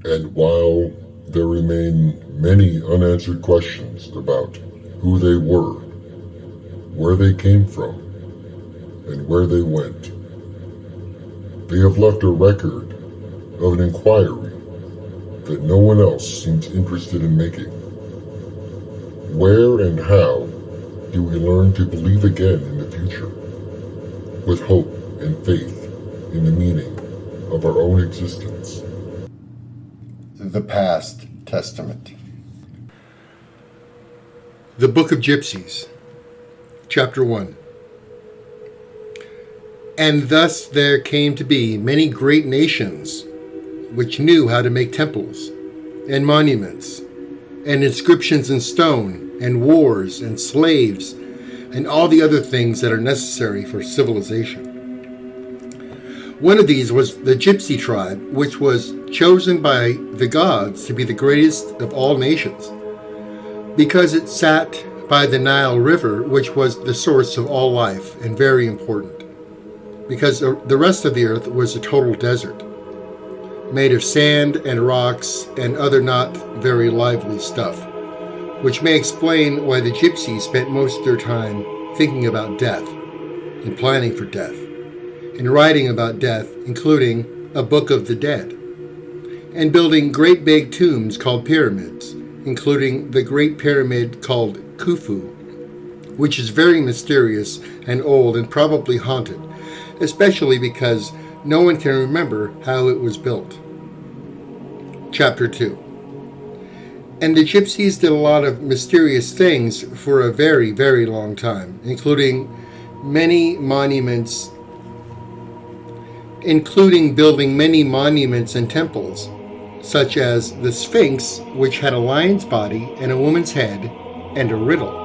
And while there remain many unanswered questions about who they were, where they came from, and where they went, they have left a record of an inquiry that no one else seems interested in making. Where and how do we learn to believe again in the future, with hope and faith in the meaning of our own existence? The Past Testament. The Book of Gypsies, Chapter 1. And thus there came to be many great nations which knew how to make temples, and monuments, and inscriptions in stone, and wars, and slaves, and all the other things that are necessary for civilization. One of these was the Gypsy tribe, which was chosen by the gods to be the greatest of all nations, because it sat by the Nile River, which was the source of all life and very important, because the rest of the earth was a total desert, made of sand and rocks and other not very lively stuff, which may explain why the Gypsies spent most of their time thinking about death and planning for death, and writing about death, including a Book of the Dead, and building great big tombs called pyramids, including the Great Pyramid called Khufu, which is very mysterious and old and probably haunted, especially because no one can remember how it was built. Chapter 2. And the Gypsies did a lot of mysterious things for a very, very long time, including building many monuments and temples, such as the Sphinx, which had a lion's body and a woman's head and a riddle,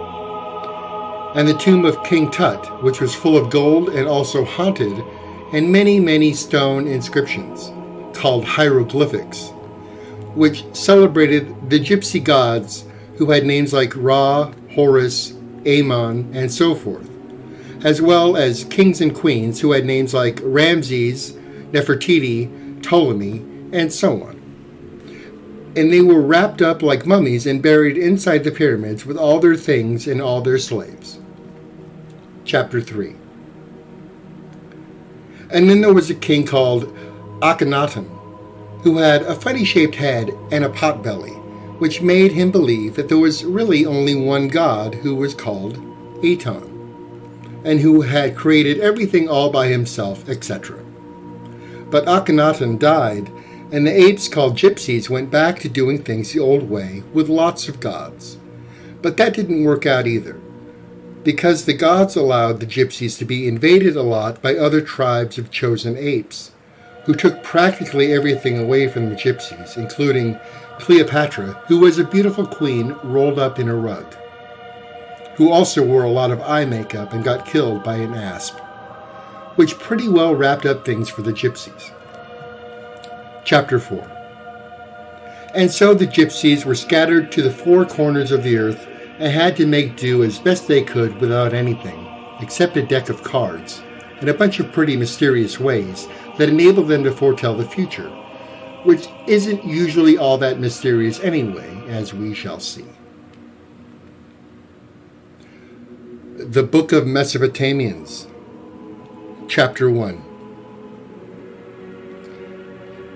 and the tomb of King Tut, which was full of gold and also haunted, and many, many stone inscriptions, called hieroglyphics, which celebrated the Gypsy gods who had names like Ra, Horus, Amon, and so forth, as well as kings and queens who had names like Ramses, Nefertiti, Ptolemy, and so on. And they were wrapped up like mummies and buried inside the pyramids with all their things and all their slaves. Chapter 3. And then there was a king called Akhenaten, who had a funny-shaped head and a pot-belly, which made him believe that there was really only one god who was called Aton, and who had created everything all by himself, etc. But Akhenaten died, and the apes called Gypsies went back to doing things the old way with lots of gods. But that didn't work out either, because the gods allowed the Gypsies to be invaded a lot by other tribes of chosen apes, who took practically everything away from the Gypsies, including Cleopatra, who was a beautiful queen rolled up in a rug, who also wore a lot of eye makeup and got killed by an asp, which pretty well wrapped up things for the Gypsies. Chapter 4. And so the Gypsies were scattered to the four corners of the earth and had to make do as best they could without anything, except a deck of cards, and a bunch of pretty mysterious ways that enable them to foretell the future, which isn't usually all that mysterious anyway, as we shall see. The Book of Mesopotamians, Chapter 1.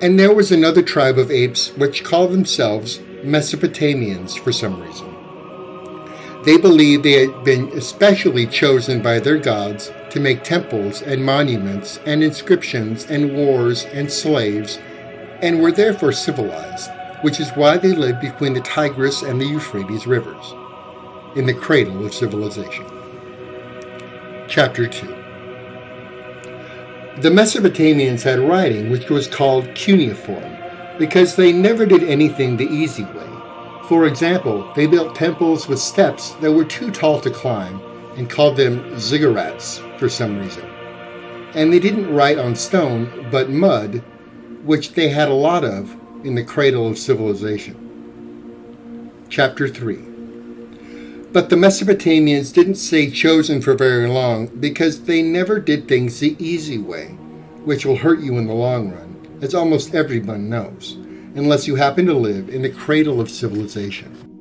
And there was another tribe of apes which called themselves Mesopotamians for some reason. They believed they had been especially chosen by their gods to make temples and monuments and inscriptions and wars and slaves, and were therefore civilized, which is why they lived between the Tigris and the Euphrates rivers, in the cradle of civilization. Chapter 2. The Mesopotamians had writing which was called cuneiform, because they never did anything the easy way. For example, they built temples with steps that were too tall to climb and called them ziggurats for some reason. And they didn't write on stone, but mud, which they had a lot of in the cradle of civilization. Chapter 3. But the Mesopotamians didn't stay chosen for very long because they never did things the easy way, which will hurt you in the long run, as almost everyone knows. unless you happen to live in the cradle of civilization.